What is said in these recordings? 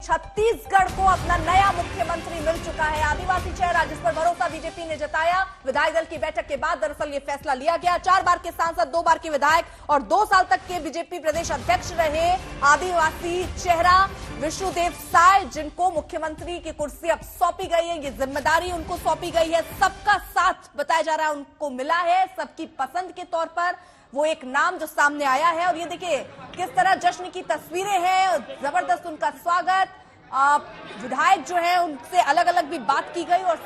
छत्तीसगढ़ को अपना नया मुख्यमंत्री मिल चुका है। आदिवासी चेहरा जिस पर भरोसा बीजेपी ने जताया। विधायक दल की बैठक के बाद दरअसल ये फैसला लिया गया। 4 बार के सांसद, 2 बार के विधायक और 2 साल तक के बीजेपी प्रदेश अध्यक्ष रहे आदिवासी चेहरा विष्णुदेव साय, जिनको मुख्यमंत्री की कुर्सी अब सौंपी गई है। ये जिम्मेदारी उनको सौंपी गई है। सबका साथ बताया जा रहा है उनको मिला है। सबकी पसंद के तौर पर वो एक नाम जो सामने आया है। और ये देखिए किस तरह जश्न की तस्वीरें हैं, जबरदस्त उनका स्वागत। विधायक जो है उनसे अलग अलग भी बात की गई और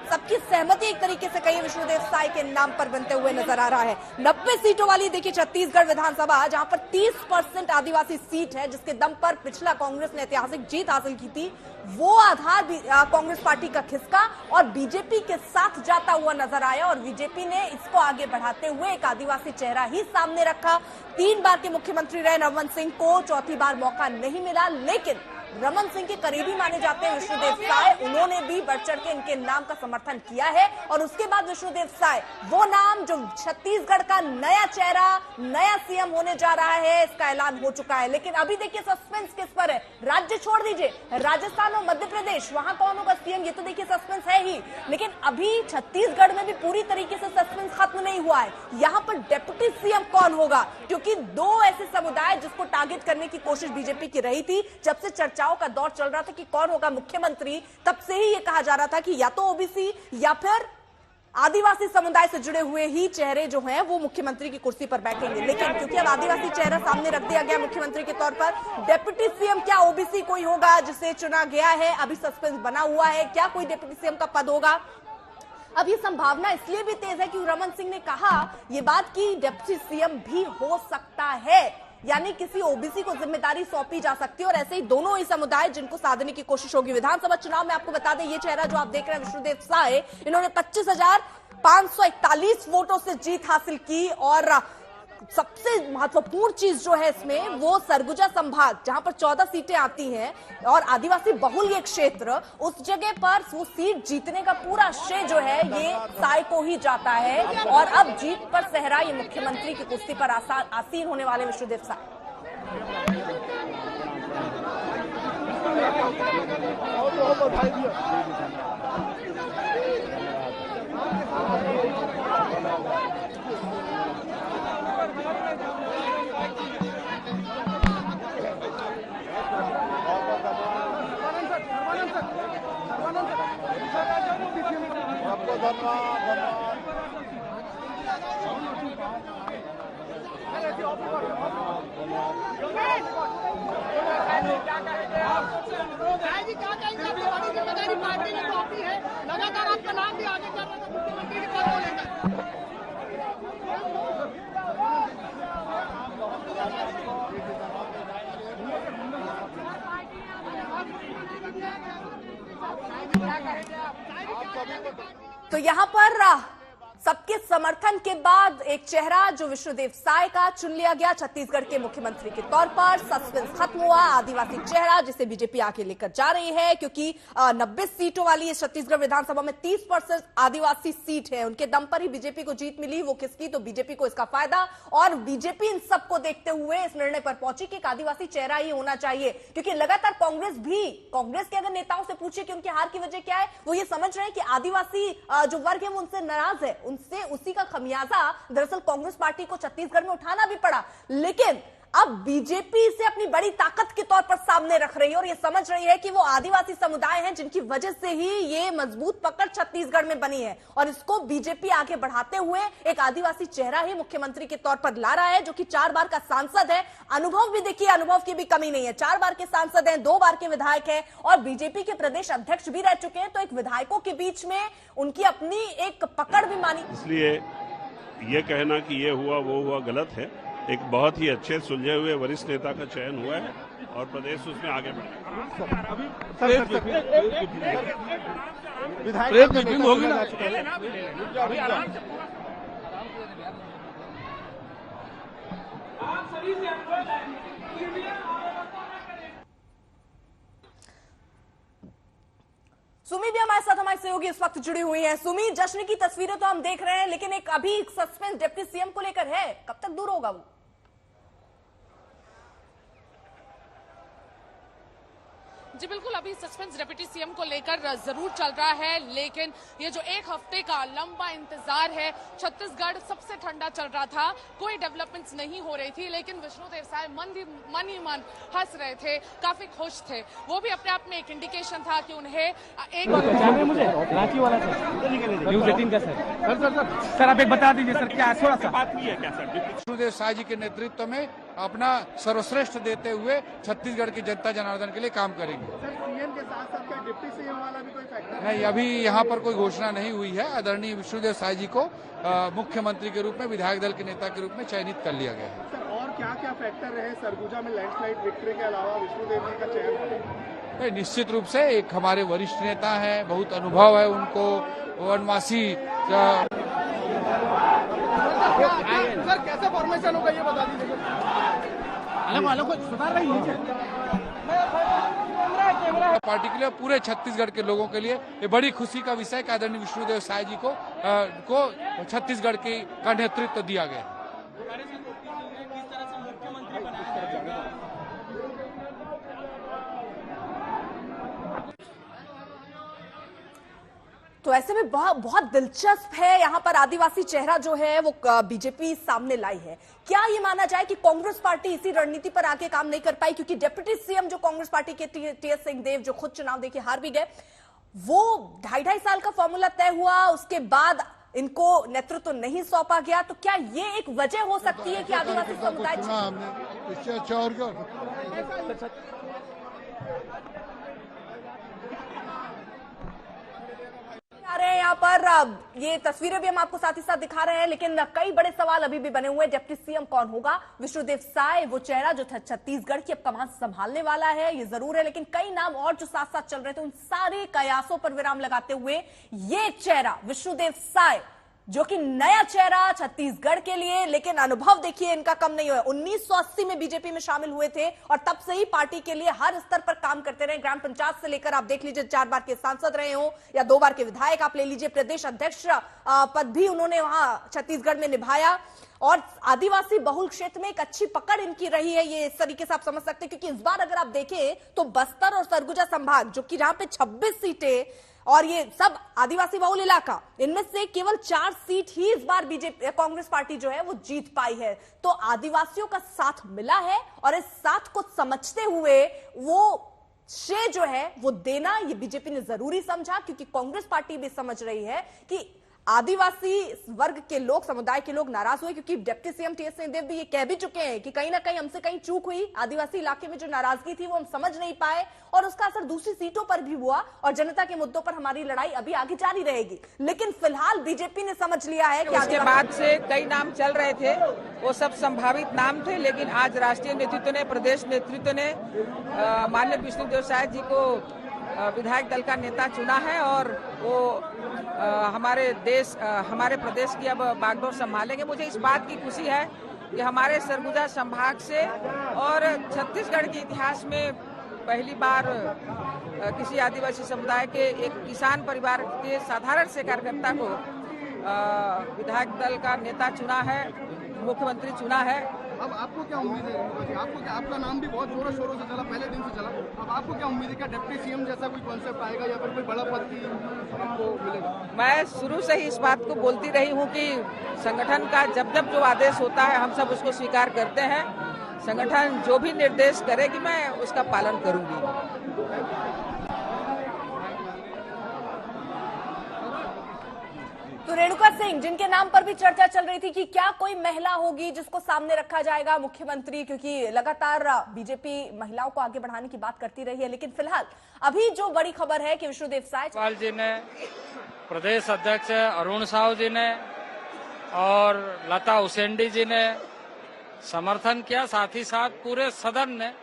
सबकी सहमति एक तरीके से कही विष्णुदेव साय के नाम पर बनते हुए नजर आ रहा है। 90 सीटों वाली देखिए छत्तीसगढ़ विधानसभा, जहां पर 30% आदिवासी सीट है, जिसके दम पर पिछला कांग्रेस ने ऐतिहासिक जीत हासिल की थी। वो आधार कांग्रेस पार्टी का खिसका और बीजेपी के साथ जाता हुआ नजर आया और बीजेपी ने इसको आगे बढ़ाते हुए एक आदिवासी चेहरा ही सामने रखा। 3 बार के मुख्यमंत्री रहे रमन सिंह को 4थी बार मौका नहीं मिला, लेकिन रमन सिंह के करीबी माने जाते हैं विष्णुदेव साय। उन्होंने भी बढ़ चढ़ के इनके नाम का समर्थन किया है और उसके बाद विष्णुदेव साय वो नाम जो छत्तीसगढ़ का नया चेहरा, नया सीएम होने जा रहा है, इसका ऐलान हो चुका है। लेकिन अभी देखिए सस्पेंस किस पर है। राज्य छोड़ दीजिए, राजस्थान और मध्य प्रदेश, वहां कौन होगा सीएम, ये तो देखिए सस्पेंस है ही। लेकिन अभी छत्तीसगढ़ में भी पूरी तरीके से सस्पेंस खत्म नहीं हुआ है। यहाँ पर डेप्यूटी सीएम कौन होगा, क्योंकि 2 ऐसे समुदाय जिसको टारगेट करने की कोशिश बीजेपी की रही थी। जब से चर्चाओं का दौर चल रहा था कि कौन होगा मुख्यमंत्री, तब से ही ये कहा जा रहा था कि या तो ओबीसी या फिर आदिवासी समुदाय से जुड़े हुए ही चेहरे जो हैं वो मुख्यमंत्री की कुर्सी पर बैठेंगे। लेकिन क्योंकि अब आदिवासी चेहरा सामने रख दिया गया मुख्यमंत्री के तौर पर, डेप्यूटी सीएम क्या ओबीसी कोई होगा जिसे चुना गया है, अभी सस्पेंस बना हुआ है। क्या कोई डेप्यूटी सीएम का पद होगा? अब ये संभावना इसलिए भी तेज है कि रमन सिंह ने कहा ये बात कि डेप्यूटी सीएम भी हो सकता है, यानी किसी ओबीसी को जिम्मेदारी सौंपी जा सकती है। और ऐसे ही दोनों ही समुदाय जिनको साधने की कोशिश होगी। विधानसभा चुनाव में आपको बता दें, ये चेहरा जो आप देख रहे हैं विष्णुदेव साय, इन्होंने 25,541 वोटों से जीत हासिल की। और सबसे महत्वपूर्ण चीज जो है इसमें, वो सरगुजा संभाग जहां पर 14 सीटें आती हैं और आदिवासी बहुल ये क्षेत्र, उस जगह पर वो सीट जीतने का पूरा श्रेय जो है ये साय को ही जाता है। और अब जीत पर सहरा ये मुख्यमंत्री की कुर्सी पर आसीन होने वाले विष्णुदेव साय। लगातार आपका नाम भी आगे चल रहा था मुख्यमंत्री के पद को लेकर। तो यहां पर सबके समर्थन के बाद एक चेहरा जो विष्णुदेव साय का चुन लिया गया छत्तीसगढ़ के मुख्यमंत्री के तौर पर। सस्पेंस खत्म हुआ। आदिवासी चेहरा जिसे बीजेपी आगे लेकर जा रही है, क्योंकि 90 सीटों वाली छत्तीसगढ़ विधानसभा में 30% आदिवासी सीट है। उनके दम पर ही बीजेपी को जीत मिली, वो किसकी, तो बीजेपी को इसका फायदा। और बीजेपी इन सबको देखते हुए इस निर्णय पर पहुंची कि एक आदिवासी चेहरा ही होना चाहिए, क्योंकि लगातार कांग्रेस के अगर नेताओं से पूछे कि उनकी हार की वजह क्या है, वो ये समझ रहे हैं कि आदिवासी जो वर्ग है वो उनसे नाराज है, उनसे उसी का खमियाजा दरअसल कांग्रेस पार्टी को छत्तीसगढ़ में उठाना भी पड़ा। लेकिन अब बीजेपी इसे अपनी बड़ी ताकत के तौर पर सामने रख रही है और ये समझ रही है कि वो आदिवासी समुदाय हैं जिनकी वजह से ही ये मजबूत पकड़ छत्तीसगढ़ में बनी है। और इसको बीजेपी आगे बढ़ाते हुए एक आदिवासी चेहरा ही मुख्यमंत्री के तौर पर ला रहा है, जो कि 4 बार का सांसद है। अनुभव भी देखिए, अनुभव की भी कमी नहीं है। 4 बार के सांसद हैं, 2 बार के विधायक हैं और बीजेपी के प्रदेश अध्यक्ष भी रह चुके हैं। तो एक विधायकों के बीच में उनकी अपनी एक पकड़ भी मानी। इसलिए ये कहना कि ये हुआ वो हुआ गलत है। एक बहुत ही अच्छे सुलझे हुए वरिष्ठ नेता का चयन हुआ है और प्रदेश उसमें आगे बढ़ेगा। सुमी भी हमारे साथ, हमारे सहयोगी इस वक्त जुड़ी हुई है। सुमी, जश्न की तस्वीरें तो हम देख रहे हैं, लेकिन एक अभी सस्पेंस डिप्टी सीएम को लेकर है, कब तक दूर होगा वो? जी बिल्कुल, अभी सस्पेंस डिप्टी सीएम को लेकर जरूर चल रहा है, लेकिन ये जो एक हफ्ते का लंबा इंतजार है, छत्तीसगढ़ सबसे ठंडा चल रहा था, कोई डेवलपमेंट्स नहीं हो रही थी, लेकिन विष्णुदेव साय मन ही मन हंस रहे थे, काफी खुश थे। वो भी अपने आप में एक इंडिकेशन था कि उन्हें एक मुझे रांची वाला न्यूज़ 18 का सर आप एक बता दीजिए सर, क्या थोड़ा सा बात हुई है क्या सर? विष्णुदेव साय जी के नेतृत्व में अपना सर्वश्रेष्ठ देते हुए छत्तीसगढ़ की जनता जनार्दन के लिए काम करेंगे। सर सीएम के साथ साथ क्या डिप्टी सीएम वाला भी कोई फैक्टर? नहीं, अभी यहाँ पर कोई घोषणा नहीं हुई है। आदरणीय विष्णुदेव साय जी को मुख्यमंत्री के रूप में, विधायक दल के नेता के रूप में चयनित कर लिया गया है। सर और क्या क्या फैक्टर रहे सरगुजा में लैंडस्लाइड विक्ट्री के अलावा विष्णुदेव जी का चयन? निश्चित रूप से एक हमारे वरिष्ठ नेता हैं, बहुत अनुभव है उनको, वनवासी। सर कैसे फॉर्मेशन होगा ये बता दीजिए। पार्टी के लिए, पूरे छत्तीसगढ़ के लोगों के लिए ये बड़ी खुशी का विषय कि आदरणीय विष्णुदेव साय जी को छत्तीसगढ़ का नेतृत्व दिया गया है। तो ऐसे में बहुत दिलचस्प है, यहां पर आदिवासी चेहरा जो है वो बीजेपी सामने लाई है। क्या ये माना जाए कि कांग्रेस पार्टी इसी रणनीति पर आके काम नहीं कर पाई, क्योंकि डिप्टी सीएम जो कांग्रेस पार्टी के टीएस सिंहदेव जो खुद चुनाव देके हार भी गए, वो 2.5 साल का फॉर्मूला तय हुआ, उसके बाद इनको नेतृत्व नहीं सौंपा गया। तो क्या ये एक वजह हो सकती है कि आदिवासी समुदाय आ रहे हैं यहाँ पर, ये तस्वीरें भी हम आपको साथ ही साथ दिखा रहे हैं, लेकिन कई बड़े सवाल अभी भी बने हुए हैं। डिप्टी सीएम कौन होगा? विष्णुदेव साय वो चेहरा जो छत्तीसगढ़ की अब कमान संभालने वाला है, ये जरूर है, लेकिन कई नाम और जो साथ साथ चल रहे थे, उन सारे कयासों पर विराम लगाते हुए ये चेहरा विष्णुदेव साय, जो कि नया चेहरा छत्तीसगढ़ के लिए, लेकिन अनुभव देखिए इनका कम नहीं हुआ। 1980 में बीजेपी में शामिल हुए थे और तब से ही पार्टी के लिए हर स्तर पर काम करते रहे। ग्राम पंचायत से लेकर आप देख लीजिए 4 बार के सांसद रहे हो या 2 बार के विधायक आप ले लीजिए, प्रदेश अध्यक्ष पद भी उन्होंने वहां छत्तीसगढ़ में निभाया। और आदिवासी बहुल क्षेत्र में एक अच्छी पकड़ इनकी रही है, ये इस तरीके से आप समझ सकते हैं, क्योंकि इस बार अगर आप देखें तो बस्तर और सरगुजा संभाग, जो कि जहां पे 26 सीटें और ये सब आदिवासी बहुल इलाका, इनमें से केवल 4 सीट ही इस बार बीजेपी कांग्रेस पार्टी जो है वो जीत पाई है। तो आदिवासियों का साथ मिला है और इस साथ को समझते हुए वो श्रेय जो है वो देना ये बीजेपी ने जरूरी समझा, क्योंकि कांग्रेस पार्टी भी समझ रही है कि आदिवासी वर्ग के लोग, समुदाय के लोग नाराज हुए, क्योंकि डिप्टी सीएम टीएस सिंहदेव भी ये कह भी चुके हैं कि कहीं ना कहीं हमसे कहीं चूक हुई, आदिवासी इलाके में जो नाराजगी थी वो हम समझ नहीं पाए और उसका असर दूसरी सीटों पर भी हुआ और जनता के मुद्दों पर हमारी लड़ाई अभी आगे जारी रहेगी। लेकिन फिलहाल बीजेपी ने समझ लिया है कि उसके बाद से कई नाम चल रहे थे, वो सब संभावित नाम थे, लेकिन आज राष्ट्रीय नेतृत्व ने, प्रदेश नेतृत्व ने माननीय विष्णुदेव साय जी को विधायक दल का नेता चुना है और वो हमारे प्रदेश की अब बागडोर संभालेंगे। मुझे इस बात की खुशी है कि हमारे सरगुजा संभाग से और छत्तीसगढ़ के इतिहास में पहली बार किसी आदिवासी समुदाय के एक किसान परिवार के साधारण से कार्यकर्ता को विधायक दल का नेता चुना है, मुख्यमंत्री चुना है। अब आपको क्या उम्मीद है? आपको क्या, आपका नाम भी बहुत जोरों शोरों से चला, पहले दिन से चला, अब आपको क्या उम्मीद है? क्या डिप्टी सीएम जैसा कोई कॉन्सेप्ट आएगा या फिर कोई बड़ा पद की आपको मिलेगा? मैं शुरू से ही इस बात को बोलती रही हूँ कि संगठन का जब जब जो आदेश होता है हम सब उसको स्वीकार करते हैं। संगठन जो भी निर्देश करेगी मैं उसका पालन करूंगी। तो रेणुका सिंह, जिनके नाम पर भी चर्चा चल रही थी कि क्या कोई महिला होगी जिसको सामने रखा जाएगा मुख्यमंत्री, क्योंकि लगातार बीजेपी महिलाओं को आगे बढ़ाने की बात करती रही है, लेकिन फिलहाल अभी जो बड़ी खबर है कि विष्णुदेव साय जी ने, प्रदेश अध्यक्ष अरुण साहू जी ने और लता उसेंडी जी ने समर्थन किया, साथ ही साथ पूरे सदन ने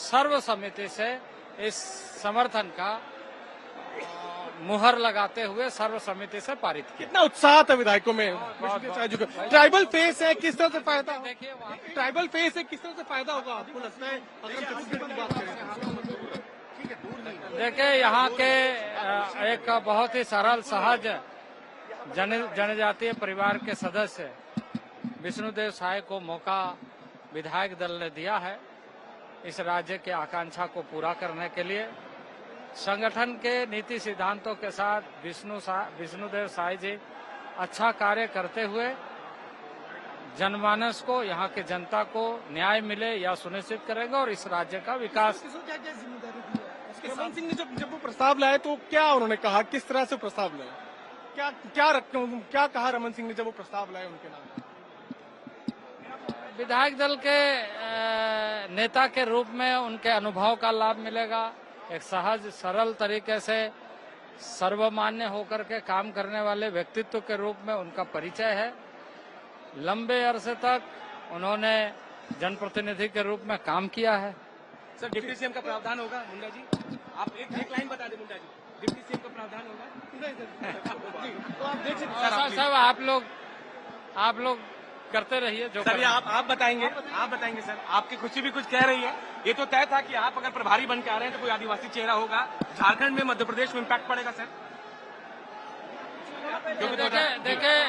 सर्वसम्मति से इस समर्थन का मुहर लगाते हुए सर्वसम्मति से पारित किया। कितना उत्साह था विधायकों में। ट्राइबल फेस है, किस तरह से फायदा, ट्राइबल फेस है, किस तरह से फायदा होगा आपको लगता है अगर हम छत्तीसगढ़ की बात करें? देखिए, यहाँ के एक बहुत ही सरल सहज जनजातीय परिवार के सदस्य विष्णुदेव साय को मौका विधायक दल ने दिया है इस राज्य के आकांक्षा को पूरा करने के लिए। संगठन के नीति सिद्धांतों के साथ विष्णुदेव साय जी अच्छा कार्य करते हुए जनमानस को, यहाँ के जनता को न्याय मिले या सुनिश्चित करेंगे और इस राज्य का विकास। क्या क्या जिम्मेदारी दी है? रमन सिंह ने जब वो प्रस्ताव लाए तो क्या उन्होंने कहा, किस तरह से प्रस्ताव लाए, क्या कहा रमन सिंह ने जब वो प्रस्ताव लाए उनके नाम? विधायक दल के नेता के रूप में उनके अनुभव का लाभ मिलेगा। एक सहज सरल तरीके से सर्वमान्य होकर के काम करने वाले व्यक्तित्व के रूप में उनका परिचय है। लंबे अरसे तक उन्होंने जनप्रतिनिधि के रूप में काम किया है। सर, डिप्टी सीएम का प्रावधान होगा मुंडा जी? आप एक लाइन बता दें मुंडा जी, डिप्टी सीएम का प्रावधान होगा? तो आप देख सकते सब आप लोग करते रहिए जो सर। आप बताएंगे सर, आपकी खुशी भी कुछ कह रही है। ये तो तय था कि आप अगर प्रभारी बन के आ रहे हैं तो कोई आदिवासी चेहरा होगा। झारखंड में, मध्य प्रदेश में इम्पैक्ट पड़ेगा सर? देखिए,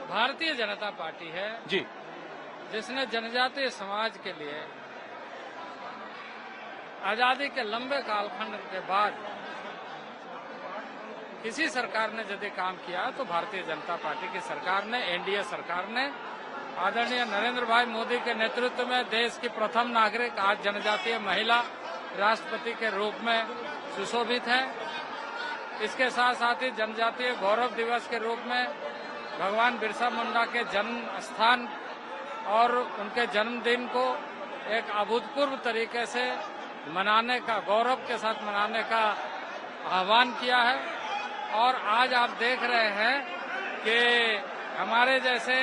भारतीय जनता पार्टी है जी, जिसने जनजातीय समाज के लिए आजादी के लंबे कालखंड के बाद किसी सरकार ने यदि काम किया तो भारतीय जनता पार्टी की सरकार ने, एनडीए सरकार ने, आदरणीय नरेंद्र भाई मोदी के नेतृत्व में देश की प्रथम नागरिक, आज जनजातीय महिला राष्ट्रपति के रूप में सुशोभित है। इसके साथ साथ ही जनजातीय गौरव दिवस के रूप में भगवान बिरसा मुंडा के जन्म स्थान और उनके जन्मदिन को एक अभूतपूर्व तरीके से मनाने का, गौरव के साथ मनाने का आह्वान किया है। और आज आप देख रहे हैं कि हमारे जैसे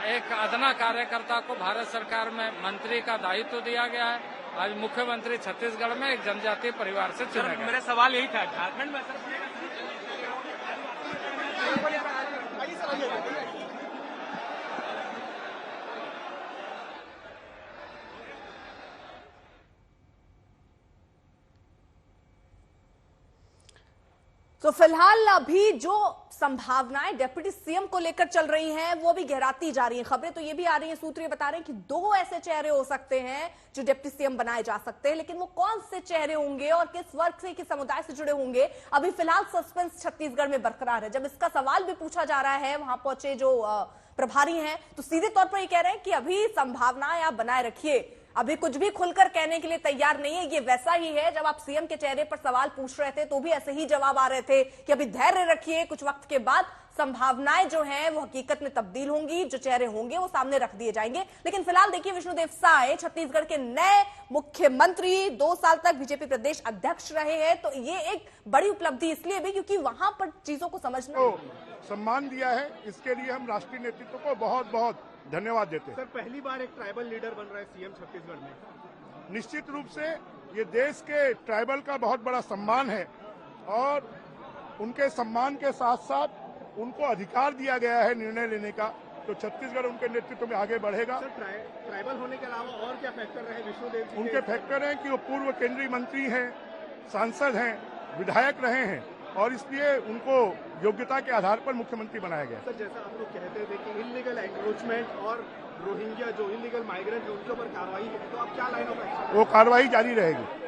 एक अदना कार्यकर्ता को भारत सरकार में मंत्री का दायित्व दिया गया है। आज मुख्यमंत्री छत्तीसगढ़ में एक जनजातीय परिवार से चुने गए। मेरा सवाल यही था, झारखंड में तो फिलहाल अभी जो संभावनाएं डिप्टी सीएम को लेकर चल रही हैं वो भी गहराती जा रही हैं। खबरें तो ये भी आ रही हैं, सूत्र ये बता रहे हैं कि 2 ऐसे चेहरे हो सकते हैं जो डिप्टी सीएम बनाए जा सकते हैं, लेकिन वो कौन से चेहरे होंगे और किस वर्ग से, किस समुदाय से जुड़े होंगे, अभी फिलहाल सस्पेंस छत्तीसगढ़ में बरकरार है। जब इसका सवाल भी पूछा जा रहा है वहां पहुंचे जो प्रभारी हैं तो सीधे तौर पर ये कह रहे हैं कि अभी संभावनाएं आप बनाए रखिए, अभी कुछ भी खुलकर कहने के लिए तैयार नहीं है। ये वैसा ही है जब आप सीएम के चेहरे पर सवाल पूछ रहे थे तो भी ऐसे ही जवाब आ रहे थे कि अभी धैर्य रखिए, कुछ वक्त के बाद संभावनाएं जो हैं वो हकीकत में तब्दील होंगी, जो चेहरे होंगे वो सामने रख दिए जाएंगे। लेकिन फिलहाल देखिए, विष्णुदेव साय छत्तीसगढ़ के नए मुख्यमंत्री, 2 साल तक बीजेपी प्रदेश अध्यक्ष रहे हैं, तो ये एक बड़ी उपलब्धि इसलिए भी क्योंकि वहां पर चीजों को समझना सम्मान दिया है। इसके लिए हम राष्ट्रीय नेतृत्व को बहुत बहुत धन्यवाद देते हैं। सर, पहली बार एक ट्राइबल लीडर बन रहा है सीएम छत्तीसगढ़ में। निश्चित रूप से ये देश के ट्राइबल का बहुत बड़ा सम्मान है और उनके सम्मान के साथ साथ उनको अधिकार दिया गया है निर्णय लेने का, तो छत्तीसगढ़ उनके नेतृत्व में आगे बढ़ेगा। सर, ट्राइबल होने के अलावा और क्या फैक्टर रहे विष्णुदेव जी? उनके फैक्टर हैं कि वो पूर्व केंद्रीय मंत्री हैं, सांसद हैं, विधायक रहे हैं और इसलिए उनको योग्यता के आधार पर मुख्यमंत्री बनाया गया। सर, जैसा आप लोग कहते थे कि इलीगल एंक्रोचमेंट और रोहिंग्या जो इलीगल माइग्रेंट है उनके ऊपर कार्रवाई है, तो अब क्या लाइन ऑफ एक्शन? वो कार्रवाई जारी रहेगी।